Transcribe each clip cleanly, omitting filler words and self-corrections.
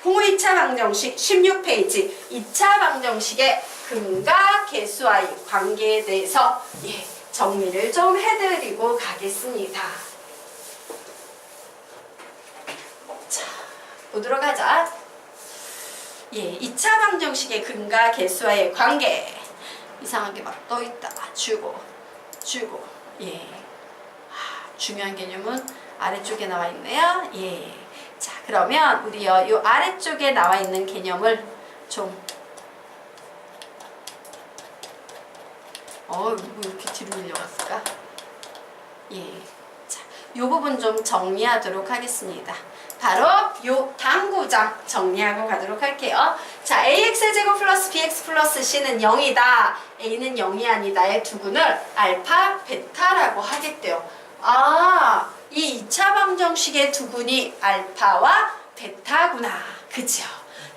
공후 2차 방정식 16페이지 2차 방정식의 근과 계수와의 관계에 대해서 정리를 좀 해드리고 가겠습니다. 자, 보도록 하자. 2차 방정식의 근과 계수와의 관계. 이상하게 막 떠있다. 주고. 중요한 개념은 아래쪽에 나와 있네요. 자, 그러면 우리요, 요 아래쪽에 나와 있는 개념을 좀 뭐 이렇게 뒤로 밀려갔을까? 자, 요 부분 좀 정리하도록 하겠습니다. 바로 요 당구장 정리하고 가도록 할게요. 자, ax제곱 플러스 bx 플러스 c는 0이다. a는 0이 아니다의 두근을 알파, 베타라고 하겠대요. 이 2차 방정식의 두근이 알파와 베타구나. 그죠?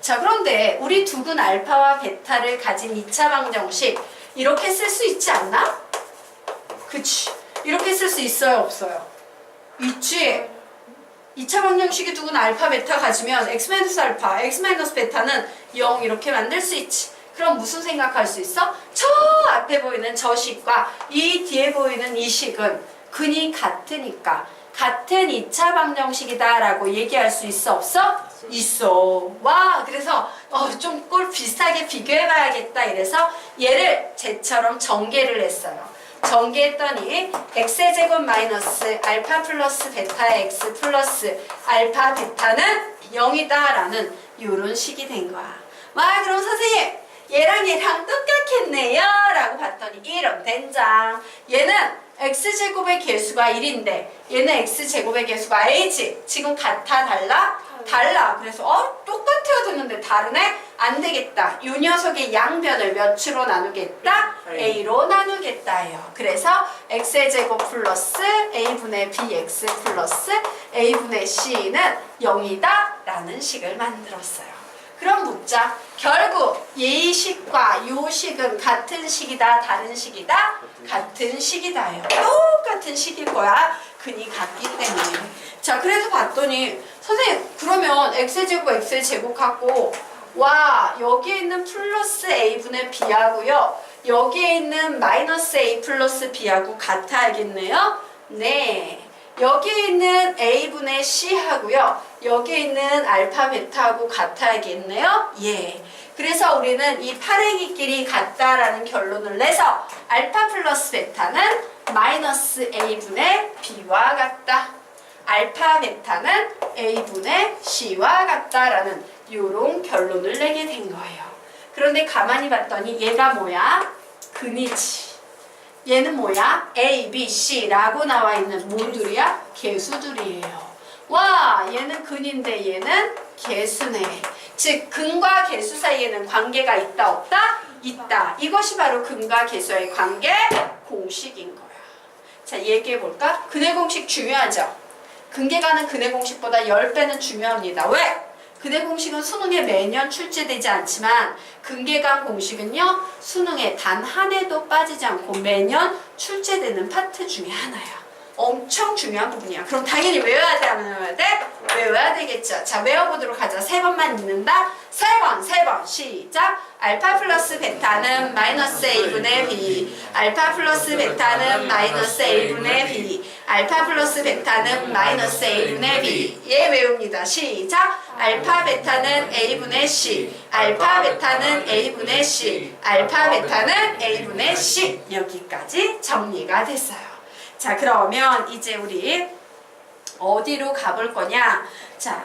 자, 그런데 우리 두근 알파와 베타를 가진 2차 방정식 이렇게 쓸 수 있지 않나? 그치? 이렇게 쓸 수 있어요? 없어요? 있지? 2차 방정식의 두근 알파, 베타 가지면 x-알파, x-베타는 0 이렇게 만들 수 있지. 그럼 무슨 생각할 수 있어? 저 앞에 보이는 저 식과 이 뒤에 보이는 이 식은 근이 같으니까 같은 2차 방정식이다 라고 얘기할 수 있어? 없어? 있어. 와, 그래서 좀 꼴 비슷하게 비교해봐야겠다 이래서 얘를 쟤처럼 전개를 했어요. 전개했더니 x제곱 마이너스 알파 플러스 베타의 x 플러스 알파 베타는 0이다 라는 요런 식이 된 거야. 와, 그럼 선생님 얘랑 똑같겠네요 라고 봤더니 이런 된장. 얘는 x제곱의 개수가 1인데 얘는 x제곱의 개수가 a지. 지금 같아 달라? 달라. 그래서 똑같아야 되는데 다르네? 안 되겠다. 이 녀석의 양변을 몇으로 나누겠다? a로 나누겠다예요. 그래서 x제곱 플러스 a분의 bx 플러스 a분의 c는 0이다 라는 식을 만들었어요. 그럼 묻자. 결국 이 식과 요 식은 같은 식이다, 다른 식이다? 같은 식이다요. 똑같은 식일 거야. 근이 같기 때문에. 자, 그래서 봤더니 선생님 그러면 x제곱 x제곱 갖고 와, 여기에 있는 플러스 a분의 b하고요 여기에 있는 마이너스 a 플러스 b하고 같아야겠네요. 네. 여기에 있는 a분의 c하고요 여기에 있는 알파 베타하고 같아야겠네요. 그래서 우리는 이 파랭이끼리 같다라는 결론을 내서 알파 플러스 베타는 마이너스 a분의 b와 같다. 알파 베타는 a분의 c와 같다라는 요런 결론을 내게 된 거예요. 그런데 가만히 봤더니 얘가 뭐야? 근이지. 얘는 뭐야? A, B, C라고 나와 있는 뭐들이야? 개수들이에요. 와, 얘는 근인데 얘는 개수네. 즉 근과 개수 사이에는 관계가 있다 없다? 있다. 이것이 바로 근과 개수의 관계 공식인 거야. 자, 얘기해 볼까? 근의 공식 중요하죠? 근계가는 근의 공식보다 10배는 중요합니다. 왜? 근의 공식은 수능에 매년 출제되지 않지만 근계간 공식은요 수능에 단 한 해도 빠지지 않고 매년 출제되는 파트 중에 하나야. 엄청 중요한 부분이야. 그럼 당연히 외워야 돼? 안 외워야 돼? 외워야 되겠죠. 자, 외워보도록 하자. 3번만 읽는다. 3번 시작. 알파 플러스 베타는 마이너스 a분의 b. 알파 플러스 베타는 마이너스 a분의 b. 알파 플러스 베타는 마이너스 a분의 b. 얘 외웁니다. 시작. 알파 베타는 a분의 c. 알파 베타는 a분의 c. 알파 베타는 a분의 c. 여기까지 정리가 됐어요. 자, 그러면 이제 우리 어디로 가볼 거냐? 자,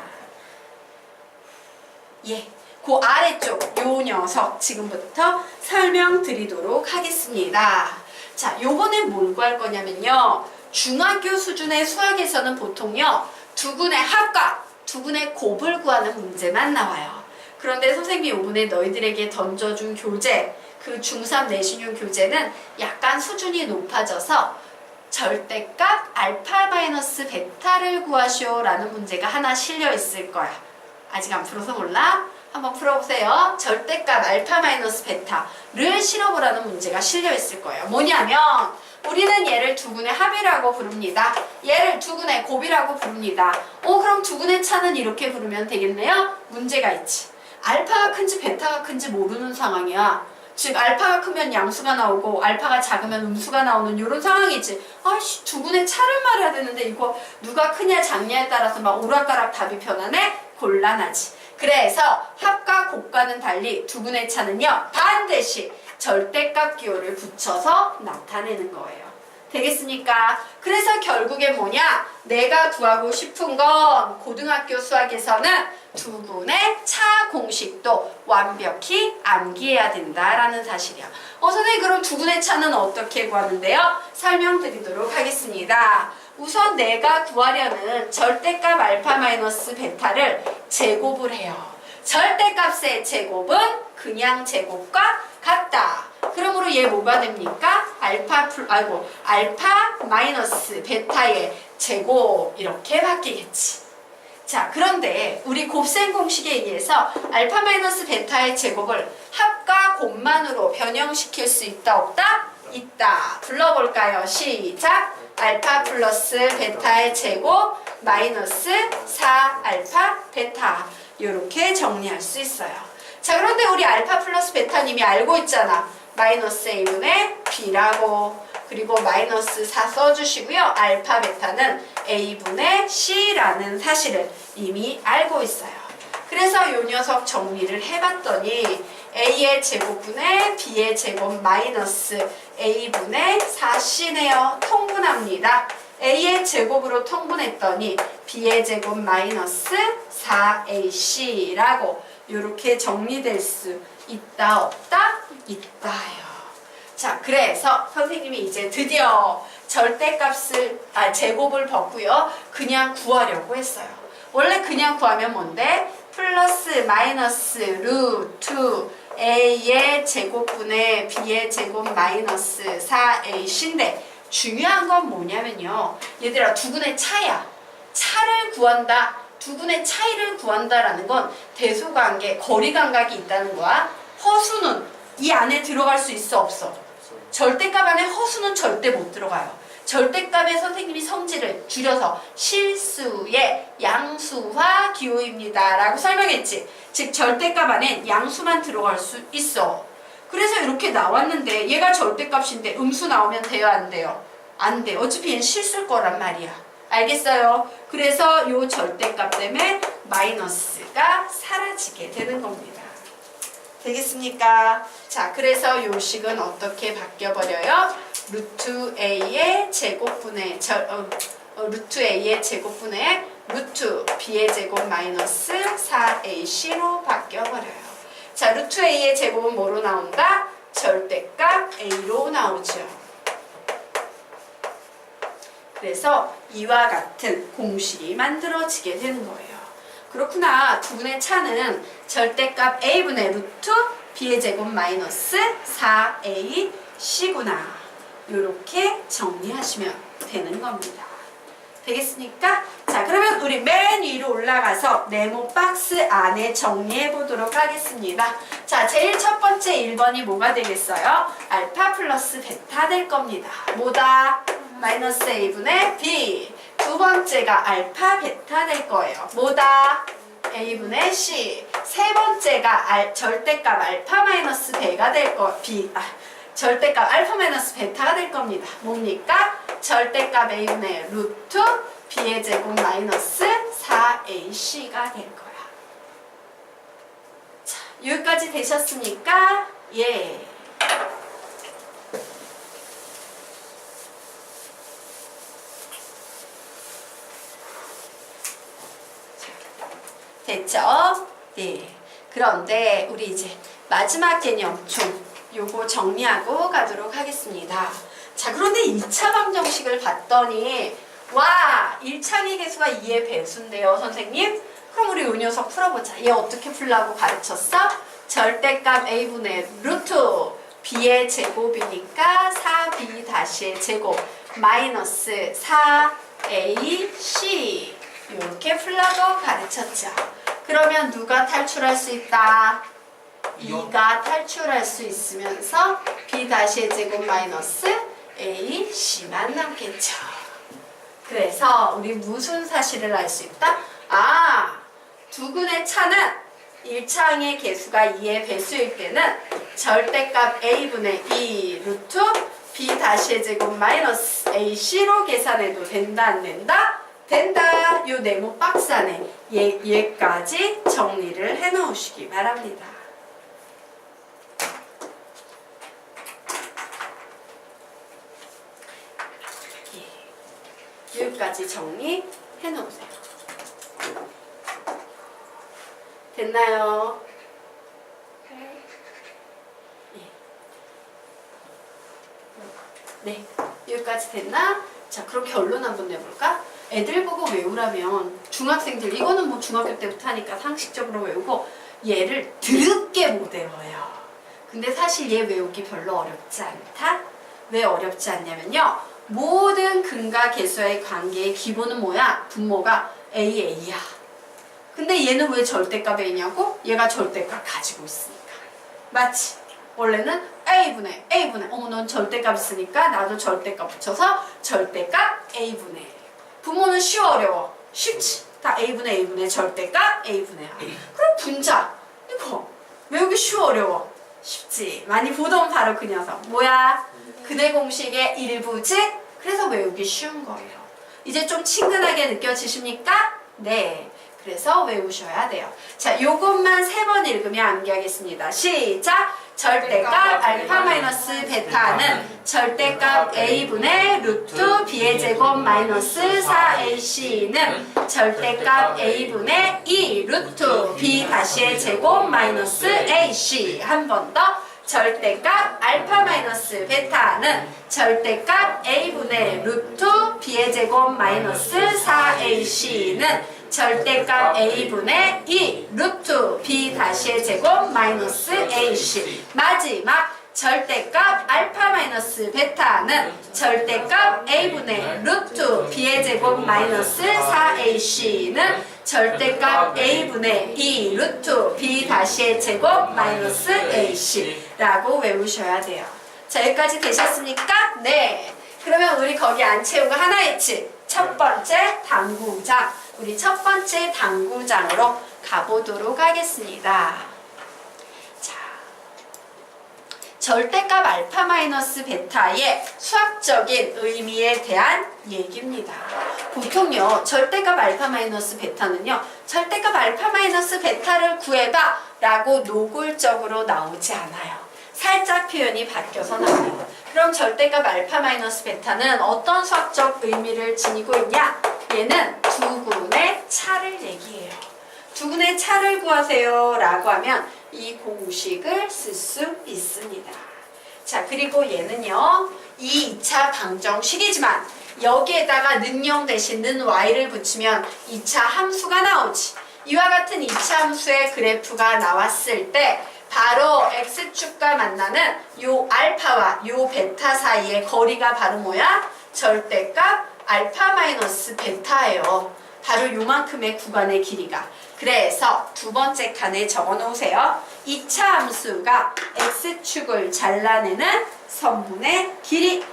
그 아래쪽 요 녀석 지금부터 설명드리도록 하겠습니다. 자, 요번엔 뭘 구할 거냐면요. 중학교 수준의 수학에서는 보통요. 두근의 합과 두근의 곱을 구하는 문제만 나와요. 그런데 선생님이 요번에 너희들에게 던져준 교재, 그 중3 내신용 교재는 약간 수준이 높아져서 절대값 알파 마이너스 베타를 구하시오 라는 문제가 하나 실려 있을 거야. 아직 안 풀어서 몰라? 한번 풀어보세요. 절대값 알파 마이너스 베타를 실어보라는 문제가 실려 있을 거예요. 뭐냐면 우리는 얘를 두근의 합이라고 부릅니다. 얘를 두근의 곱이라고 부릅니다. 그럼 두근의 차는 이렇게 부르면 되겠네요? 문제가 있지. 알파가 큰지 베타가 큰지 모르는 상황이야. 즉 알파가 크면 양수가 나오고 알파가 작으면 음수가 나오는 이런 상황이지. 아씨 두근의 차를 말해야 되는데 이거 누가 크냐 작냐에 따라서 막 오락가락 답이 변하네? 곤란하지. 그래서 합과 곱과는 달리 두근의 차는요 반드시 절대값 기호를 붙여서 나타내는 거예요. 되겠습니까? 그래서 결국엔 뭐냐? 내가 구하고 싶은 건 고등학교 수학에서는 두근의 차 공식도 완벽히 암기해야 된다라는 사실이야. 선생님 그럼 두근의 차는 어떻게 구하는데요? 설명드리도록 하겠습니다. 우선 내가 구하려는 절대값 알파 마이너스 베타를 제곱을 해요. 절대값의 제곱은 그냥 제곱과 같다. 그러므로 얘 뭐가 됩니까? 알파 마이너스 베타의 제곱 이렇게 바뀌겠지. 자, 그런데 우리 곱셈 공식에 의해서 알파 마이너스 베타의 제곱을 합과 곱만으로 변형시킬 수 있다 없다? 있다. 불러볼까요? 시작! 알파 플러스 베타의 제곱 마이너스 4알파 베타 이렇게 정리할 수 있어요. 자, 그런데 우리 알파 플러스 베타님이 알고 있잖아. 마이너스 a분의 b라고. 그리고 마이너스 4 써주시고요. 알파 베타는 a분의 c라는 사실을 이미 알고 있어요. 그래서 이 녀석 정리를 해봤더니 a의 제곱분의 b의 제곱 마이너스 a분의 4c네요. 통분합니다. a의 제곱으로 통분했더니 b의 제곱 마이너스 4ac라고 이렇게 정리될 수 있다 없다? 있다요. 자, 그래서 선생님이 이제 드디어 절대값을 제곱을 벗고요. 그냥 구하려고 했어요. 원래 그냥 구하면 뭔데? 플러스 마이너스 루트 a의 제곱분의 b의 제곱 마이너스 4ac인데 중요한 건 뭐냐면요. 얘들아 두근의 차야. 차를 구한다. 두근의 차이를 구한다라는 건 대소관계, 거리감각이 있다는 거야. 허수는 이 안에 들어갈 수 있어 없어? 절대값 안에 허수는 절대 못 들어가요. 절대값의 선생님이 성질을 줄여서 실수의 양수화 기호입니다 라고 설명했지. 즉 절대값 안에 양수만 들어갈 수 있어. 그래서 이렇게 나왔는데 얘가 절대값인데 음수 나오면 돼요 안 돼요? 안 돼. 어차피 얘는 실수일 거란 말이야. 알겠어요? 그래서 요 절대값 때문에 마이너스가 사라지게 되는 겁니다. 되겠습니까? 자, 그래서 요 식은 어떻게 바뀌어버려요? 루트 a의 제곱분의 루트 a의 제곱분의 루트 b의 제곱 마이너스 4ac로 바뀌어버려요. 자, 루트 a의 제곱은 뭐로 나온다? 절대값 a로 나오죠. 그래서 이와 같은 공식이 만들어지게 되는 거예요. 그렇구나. 두분의 차는 절대값 a분의 루트 b의 제곱 마이너스 4ac구나. 이렇게 정리하시면 되는 겁니다. 되겠습니까? 자, 그러면 우리 맨 위로 올라가서 네모 박스 안에 정리해 보도록 하겠습니다. 자, 제일 첫 번째 1번이 뭐가 되겠어요? 알파 플러스 베타 될 겁니다. 뭐다? 마이너스 a분의 b. 두 번째가 알파 베타 될 거예요. 뭐다? a분의 c. 세 번째가 절대값 알파 마이너스 베가 될 거. 절대값 알파 마이너스 베타가 될 겁니다. 뭡니까? 절대값 a분의 루트 b의 제곱 마이너스 4ac가 될 거야. 자, 여기까지 되셨습니까? 예. 됐죠? 네. 그런데 우리 이제 마지막 개념충 요거 정리하고 가도록 하겠습니다. 자, 그런데 2차 방정식을 봤더니 와! 1차기 계수가 2의 배수인데요, 선생님? 그럼 우리 요 녀석 풀어보자. 얘 어떻게 풀라고 가르쳤어? 절대값 a분의 루트 b의 제곱이니까 4b 다시의 제곱 마이너스 4ac 이렇게 풀라고 가르쳤죠. 그러면 누가 탈출할 수 있다? 2가 탈출할 수 있으면서 b 다시의 제곱 마이너스 A, C만 남겠죠. 그래서 우리 무슨 사실을 알 수 있다? 아, 두근의 차는 1차항의 개수가 2의 배수일 때는 절대값 A분의 2 루트 B-의 제곱 마이너스 AC로 계산해도 된다 안 된다? 된다. 요 네모 박스 안에 얘까지 정리를 해 놓으시기 바랍니다. 여기까지 정리해 놓으세요. 됐나요? 네, 여기까지 됐나? 자, 그럼 결론 한번 내볼까? 애들 보고 외우라면 중학생들, 이거는 뭐 중학교 때부터 하니까 상식적으로 외우고 얘를 드럽게 못 외워요. 근데 사실 얘 외우기 별로 어렵지 않다? 왜 어렵지 않냐면요, 모든 근과 계수와의 관계의 기본은 뭐야? 분모가 AA야. 근데 얘는 왜 절대값 A냐고? 얘가 절대값 가지고 있으니까. 맞지? 원래는 A분의 어머 넌 절대값 있으니까 나도 절대값 붙여서 절대값 A분의 분모는 쉬워 어려워? 쉽지? 다 A분의 절대값 A분의 그럼 분자 이거 외우기 쉬워 어려워? 쉽지? 많이 보던 바로 그 녀석 뭐야? 근의 공식의 일부지? 그래서 외우기 쉬운 거예요. 이제 좀 친근하게 느껴지십니까? 네. 그래서 외우셔야 돼요. 자, 요것만 3번 읽으면 암기하겠습니다. 시작! 절대값 알파 마이너스 베타는 절대값 A분의 루트 B의 제곱 마이너스 4AC는 절대값 A분의 2 루트 B-의 제곱 마이너스 AC. 한 번 더. 절대값 알파 마이너스 베타는 절대값 A분의 루트 B의 제곱 마이너스 4AC는 절대값 A분의 2 루트 B-의 제곱 마이너스 AC. 마지막 절대값 알파 마이너스 베타는 절대값 A분의 루트 B의 제곱 마이너스 4AC는 절대값 A분의 2 루트 B-의 제곱 마이너스 AC 라고 외우셔야 돼요. 자, 여기까지 되셨습니까? 네. 그러면 우리 거기 안 채운 거 하나 있지? 첫 번째 당구장. 우리 첫 번째 당구장으로 가보도록 하겠습니다. 자, 절대값 알파 마이너스 베타의 수학적인 의미에 대한 얘기입니다. 보통요, 절대값 알파 마이너스 베타는요, 절대값 알파 마이너스 베타를 구해봐 라고 노골적으로 나오지 않아요. 살짝 표현이 바뀌어서 나와요. 그럼 절대값 알파 마이너스 베타는 어떤 수학적 의미를 지니고 있냐? 얘는 두근의 차를 얘기해요. 두근의 차를 구하세요 라고 하면 이 공식을 쓸 수 있습니다. 자, 그리고 얘는요, 이 2차 방정식이지만 여기에다가 는영 대신 는 y를 붙이면 2차 함수가 나오지. 이와 같은 2차 함수의 그래프가 나왔을 때 바로 x축과 만나는 요 알파와 요 베타 사이의 거리가 바로 뭐야? 절대값 알파 마이너스 베타예요. 바로 요만큼의 구간의 길이가. 그래서 두 번째 칸에 적어 놓으세요. 2차 함수가 x축을 잘라내는 선분의 길이.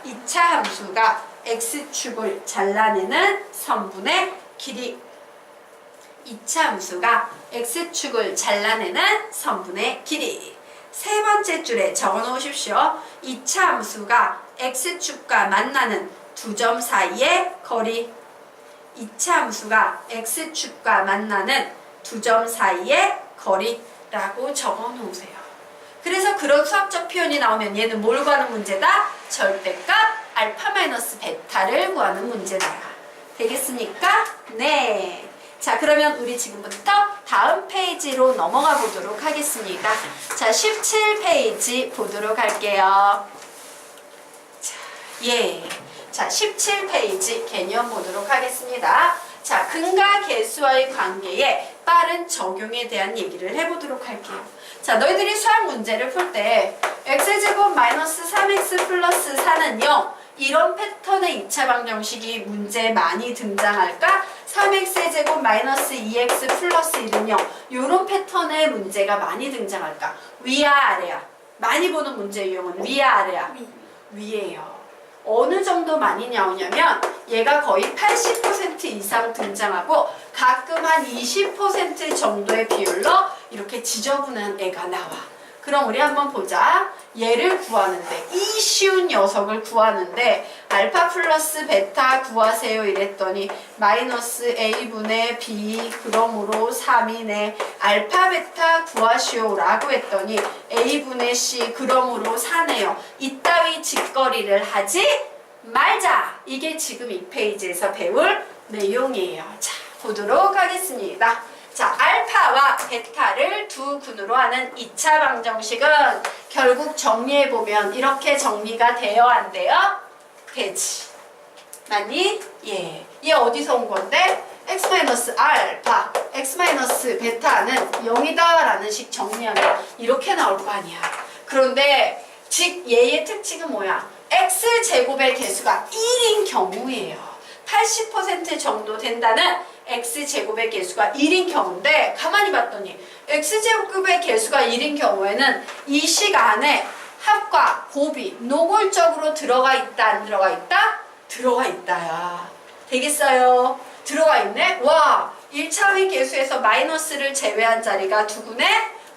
2차 함수가 x축을 잘라내는 선분의 길이. 2차 함수가 x축을 잘라내는 선분의 길이. 세 번째 줄에 적어 놓으십시오. 2차 함수가 x축과 만나는 두 점 사이의 거리. 2차 함수가 x축과 만나는 두 점 사이의 거리라고 적어 놓으세요. 그래서 그런 수학적 표현이 나오면 얘는 뭘 구하는 문제다? 절대값 알파 마이너스 베타를 구하는 문제다. 되겠습니까? 네. 자, 그러면 우리 지금부터 다음 페이지로 넘어가 보도록 하겠습니다. 자, 17페이지 보도록 할게요. 자, 예. 자, 17페이지 개념 보도록 하겠습니다. 자, 근과 계수와의 관계에 빠른 적용에 대한 얘기를 해보도록 할게요. 자, 너희들이 수학 문제를 풀 때 x제곱 마이너스 3x 플러스 4는요, 이런 패턴의 2차 방정식이 문제에 많이 등장할까? 3x제곱 마이너스 2x 플러스 1은요, 이런 패턴의 문제가 많이 등장할까? 위야 아래야? 많이 보는 문제 유형은 위야 아래야? 위에요. 어느 정도 많이 나오냐면 얘가 거의 80% 이상 등장하고 가끔 한 20% 정도의 비율로 이렇게 지저분한 애가 나와. 그럼 우리 한번 보자. 얘를 구하는데, 이 쉬운 녀석을 구하는데 알파 플러스 베타 구하세요 이랬더니 마이너스 a분의 b 그러므로 3이네. 알파 베타 구하시오 라고 했더니 a분의 c 그러므로 4네요. 이따위 짓거리를 하지 말자. 이게 지금 이 페이지에서 배울 내용이에요. 자, 보도록 하겠습니다. 자, 알파와 베타를 두 군으로 하는 2차 방정식은 결국 정리해보면 이렇게 정리가 돼요, 안 돼요? 되지. 맞니? 예. 얘 어디서 온 건데? x-알파, x-베타는 0이다 라는 식 정리하면 이렇게 나올 거 아니야. 그런데 즉 얘의 특징은 뭐야? x제곱의 개수가 1인 경우예요. 80% 정도 된다는 x제곱의 개수가 1인 경우인데 가만히 봤더니 x제곱의 개수가 1인 경우에는 이 식 안에 합과 곱이 노골적으로 들어가 있다 안 들어가 있다? 들어가 있다야. 되겠어요? 들어가 있네? 와! 1차의 개수에서 마이너스를 제외한 자리가 두근의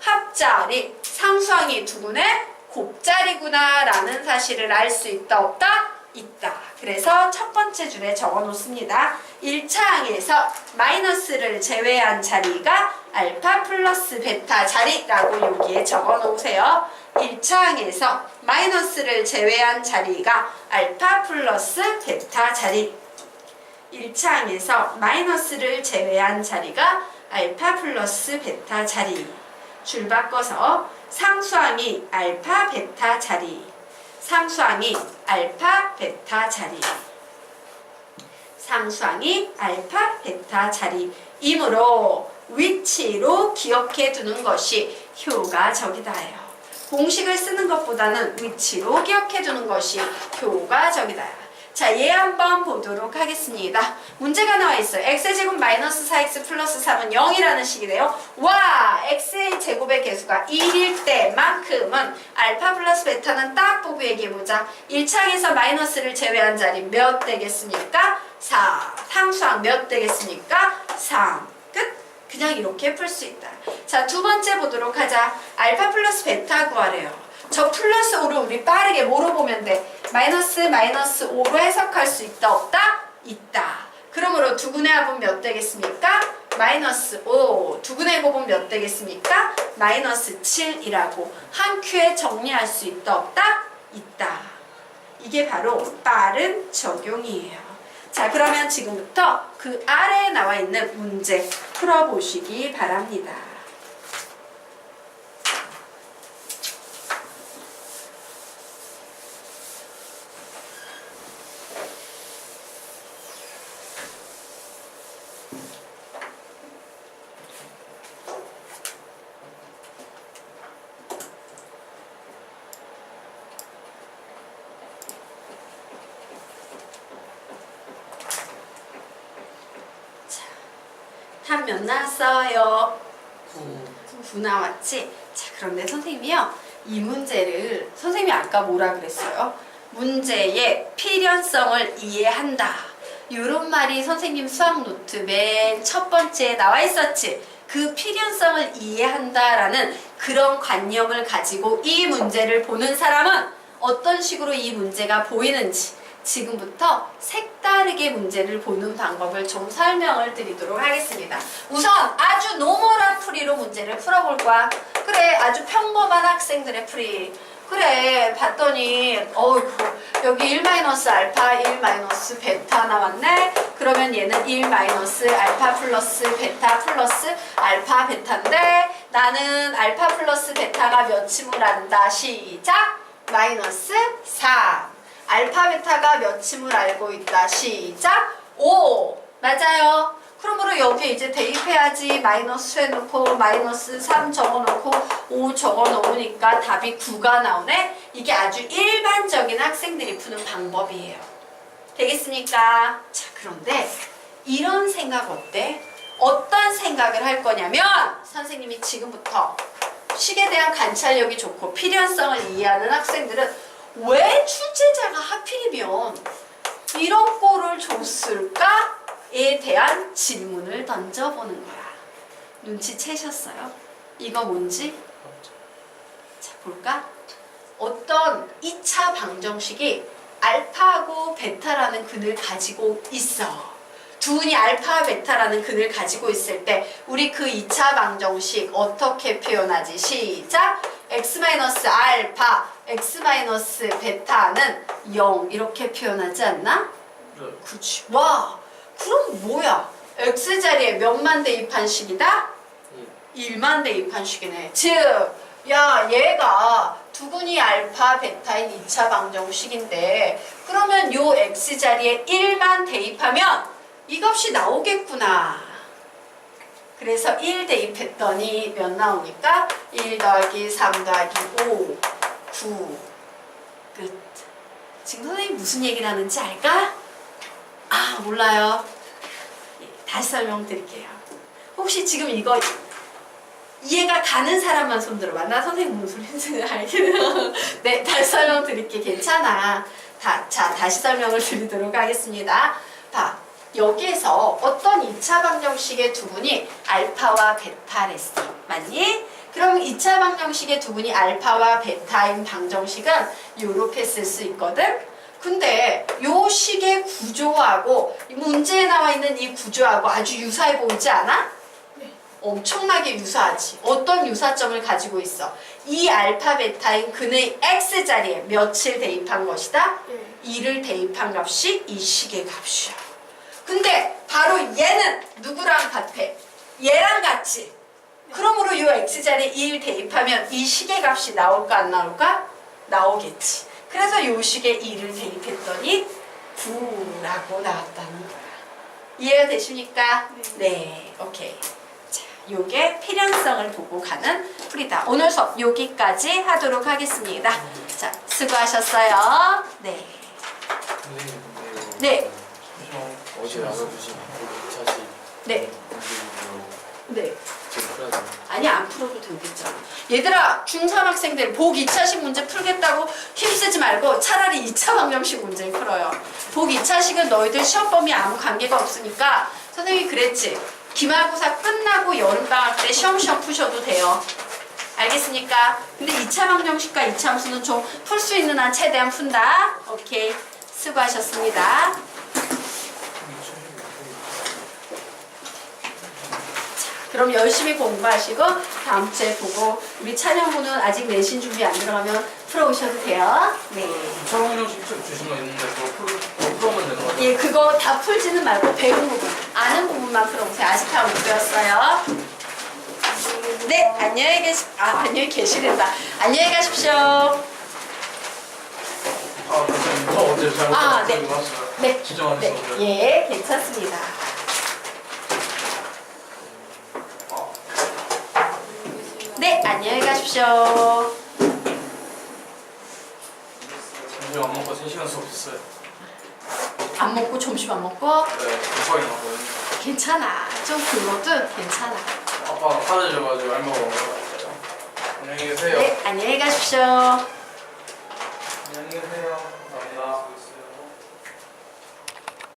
합자리, 상수항이 두근의 곱자리구나 라는 사실을 알 수 있다 없다? 있다. 그래서 첫 번째 줄에 적어 놓습니다. 1차 항에서 마이너스를 제외한 자리가 알파 플러스 베타 자리라고 여기에 적어 놓으세요. 1차 항에서 마이너스를 제외한 자리가 알파 플러스 베타 자리. 1차 항에서 마이너스를 제외한 자리가 알파 플러스 베타 자리. 줄 바꿔서 상수항이 알파 베타 자리. 상수항이 알파 베타 자리. 상수항이 알파 베타 자리이므로 위치로 기억해 두는 것이 효과적이다요. 공식을 쓰는 것보다는 위치로 기억해 두는 것이 효과적이다. 자, 얘 한번 보도록 하겠습니다. 문제가 나와 있어요. x제곱 마이너스 4x 플러스 3은 0이라는 식이래요. 와! x의 제곱의 개수가 1일 때만큼은 알파 플러스 베타는 딱 보고 얘기해보자. 1차항에서 마이너스를 제외한 자리 몇 되겠습니까? 4. 상수항 몇 되겠습니까? 3. 끝! 그냥 이렇게 풀 수 있다. 자, 두 번째 보도록 하자. 알파 플러스 베타 구하래요. 저 플러스 5를 우리 빠르게 뭐로 보면 돼? 마이너스 5로 해석할 수 있다 없다? 있다. 그러므로 두근의 합은 몇 되겠습니까? 마이너스 5. 두근의 곱은 몇 되겠습니까? 마이너스 7이라고 한 큐에 정리할 수 있다 없다? 있다. 이게 바로 빠른 적용이에요. 자, 그러면 지금부터 그 아래에 나와 있는 문제 풀어보시기 바랍니다. 답 몇 나왔어요? 9 나왔지? 자, 그런데 선생님이요, 이 문제를 선생님이 아까 뭐라 그랬어요? 문제의 필연성을 이해한다. 이런 말이 선생님 수학 노트 맨 첫 번째에 나와 있었지. 그 필연성을 이해한다라는 그런 관념을 가지고 이 문제를 보는 사람은 어떤 식으로 이 문제가 보이는지 지금부터 색다르게 문제를 보는 방법을 좀 설명을 드리도록 하겠습니다. 우선 아주 노멀한 풀이로 문제를 풀어볼 거야. 그래, 아주 평범한 학생들의 풀이. 그래, 봤더니 여기 1 알파 1 베타 나왔네. 그러면 얘는 1 알파 플러스 베타 플러스 알파 베타인데 나는 알파 플러스 베타가 몇침을 안다. 시작! 마이너스 3. 알파 베타가 몇침을 알고 있다. 시작! 5. 맞아요. 그러므로 여기에 이제 대입해야지. 마이너스 해놓고 마이너스 3 적어놓고 5 적어놓으니까 답이 9가 나오네. 이게 아주 일반적인 학생들이 푸는 방법이에요. 되겠습니까? 자, 그런데 이런 생각 어때? 어떤 생각을 할 거냐면 선생님이 지금부터 식에 대한 관찰력이 좋고 필연성을 이해하는 학생들은 왜 출제자가 하필이면 이런 꼴을 줬을까에 대한 질문을 던져보는 거야. 눈치채셨어요? 이거 뭔지? 자, 볼까? 어떤 2차 방정식이 알파하고 베타라는 근을 가지고 있어. 두분이 알파, 베타라는 근을 가지고 있을 때 우리 그 2차 방정식 어떻게 표현하지? 시작! x-알파, x-베타는 0 이렇게 표현하지 않나? 네. 그렇지. 와, 그럼 뭐야? x자리에 몇만 대입한 식이다? 1만 대입한 식이네. 즉, 야, 얘가 두근이 알파, 베타인 2차 방정식인데 그러면 요 x자리에 1만 대입하면 이 값이 나오겠구나. 그래서 1 대입했더니 몇 나오니까 1 더하기 3 더하기 5, 9. 끝. 지금 선생님이 무슨 얘기를 하는지 알까? 아, 몰라요. 다시 설명드릴게요. 혹시 지금 이거 이해가 가는 사람만 손 들어봐. 나 선생님 무슨 소리인지 알겠네. 네, 다시 설명드릴게. 괜찮아. 자, 다시 설명을 드리도록 하겠습니다. 봐. 여기에서 어떤 2차 방정식의 두분이 알파와 베타랬어. 맞니? 그럼 2차 방정식의 두분이 알파와 베타인 방정식은 이렇게 쓸 수 있거든? 근데 요 식의 구조하고 문제에 나와 있는 이 구조하고 아주 유사해 보이지 않아? 네. 엄청나게 유사하지. 어떤 유사점을 가지고 있어? 이 알파 베타인 근의 x자리에 몇을 대입한 것이다? 2를 대입한 값이 이 식의 값이야. 근데 바로 얘는 누구랑 같아? 얘랑 같지? 그러므로 이 x자리에 2를 대입하면 이 식의 값이 나올까 안 나올까? 나오겠지. 그래서 이 식에 2를 대입했더니 9라고 나왔다는 거야. 이해가 되십니까? 네, 오케이. 자, 요게 필연성을 보고 가는 풀이다. 오늘 수업 여기까지 하도록 하겠습니다. 자, 수고하셨어요. 네. 선생님 근데요. 네. 어제 나눠주신 그 2차식 네. 네. 지금 풀어야 아니, 안 풀어도 되겠죠. 얘들아, 중3 학생들 복 2차식 문제 풀겠다고 힘쓰지 말고 차라리 2차 방정식 문제 풀어요. 복 2차식은 너희들 시험 범위 아무 관계가 없으니까 선생님이 그랬지. 기말고사 끝나고 여름방학 때 시험시험 푸셔도 돼요. 알겠습니까? 근데 2차 방정식과 2차 함수는 좀 풀 수 있는 한 최대한 푼다. 오케이. 수고하셨습니다. 그럼 열심히 공부하시고 다음 주에 보고 우리 찬영군은 아직 내신 준비 안 들어가면 풀어오셔도 돼요. 네. 2차 방정식 주신 거 있는데 그거 풀어오면 되는 거죠? 예, 그거 다 풀지는 말고 배운 부분, 아는 부분만 풀어보세요. 아직 다 못 배웠어요. 네, 안녕히 계시랜다. 안녕히 가십시오. 아, 선생님 저 어제 잘못 네. 왔어요. 네, 진짜 많이 네, 썼어요. 예, 괜찮습니다. 네, 안녕히 가십시오. 점심 안 먹고 3시간 수업 했어요. 안 먹고 점심 안 먹고 네, 급하게 나왔거든요. 괜찮아. 좀 굶어도 괜찮아. 아빠가 사라져가지고 알 먹으러 갔어요. 안녕히 계세요. 네, 안녕히 가십시오. 안녕히 계세요.